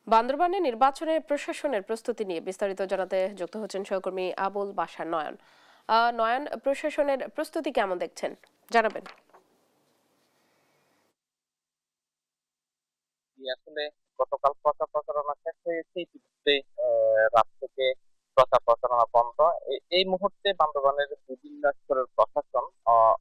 বান্দরবানে নির্বাচনের প্রশাসনের প্রস্তুতি নিয়ে বিস্তারিত জানাতে যুক্ত হচ্ছেন সহকর্মী আবুল বাশার নয়ন। নয়ন, প্রশাসনের প্রস্তুতি কেমন দেখছেন জানাবেন? আসলে গতকাল প্রচার প্রচারণা শেষ হয়েছে ইতিমধ্যে। রাত থেকে প্রচার প্রচারণা বন্ধ। এই মুহূর্তে বান্দরবানের বিভিন্ন স্তরের প্রশাসন,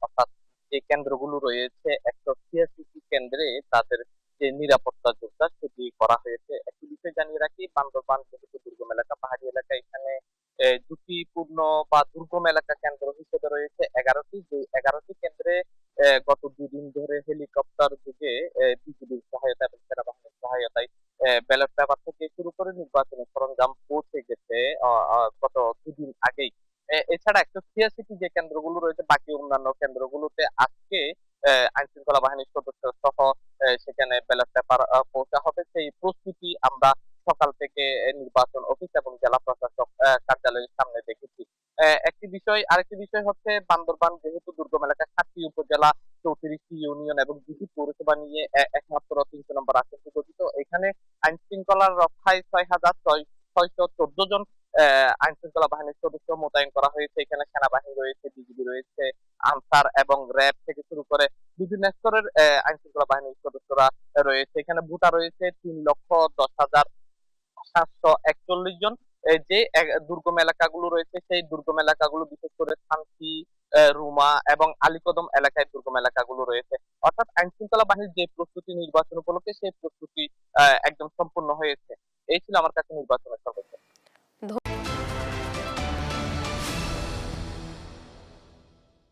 অর্থাৎ যে কেন্দ্রগুলো রয়েছে 186টি কেন্দ্রে তাদের যে নিরাপত্তা জোরদার সেটি করা হয়েছে। একটি বিষয় জানিয়ে রাখি, বান্দরবান যেহেতু দুর্গম এলাকা, পাহাড়ি এলাকা, এখানে ঝুঁকিপূর্ণ বা দুর্গম এলাকা কেন্দ্র হিসেবে রয়েছে 11টি। যে 11টি কেন্দ্রে গত দুদিন ধরে হেলিকপ্টার যোগে বিজিবির সহায়তা এবং সেনাবাহিনীর সহায়তায় ব্যালট পেপার থেকে শুরু করে নির্বাচনী সরঞ্জাম পৌঁছে গেছে গত দুদিন আগেই। এছাড়া 186টি যে কেন্দ্রগুলো রয়েছে, বাকি অন্যান্য কেন্দ্রগুলোতে আজকে আইন শৃঙ্খলা বাহিনীর সদস্য সহ সেখানে ব্যালট পেপার পৌঁছা হবে। সেই প্রস্তুতি আমরা সকাল থেকে নির্বাচন অফিস এবং জেলা প্রশাসক কার্যালয়ের সামনে দেখেছি। আরেকটি বিষয় হচ্ছে, বান্দরবান যেহেতু দুর্গম এলাকা, 7টি উপজেলা, 34টি ইউনিয়ন এবং 2টি পৌরসভা নিয়ে একমাত্র 300 নম্বর আসনটি গঠিত। এখানে আইন শৃঙ্খলার রক্ষায় 6,614 জন আইন শৃঙ্খলা বাহিনীর সদস্য মোতায়েন করা হয়েছে। এখানে সেনাবাহিনী রয়েছে, বিজিবি রয়েছে, আনসার এবং র্যাব থেকে শুরু করে বিভিন্ন স্তরের আইন শৃঙ্খলা বাহিনীর সদস্যরা রয়েছে। এখানে ভোটার রয়েছে 3,10,741 জন। যে দুর্গম এলাকাগুলো রয়েছে, সেই দুর্গম এলাকাগুলো বিশেষ করে শান্তি, রুমা এবং আলীকদম এলাকায় দুর্গম এলাকাগুলো রয়েছে। অর্থাৎ আইন শৃঙ্খলা বাহিনীর যে প্রস্তুতি নির্বাচন উপলক্ষে, সেই প্রস্তুতি একদম সম্পূর্ণ হয়েছে। এই ছিল আমার কাছে নির্বাচনের সর্বোচ্চ।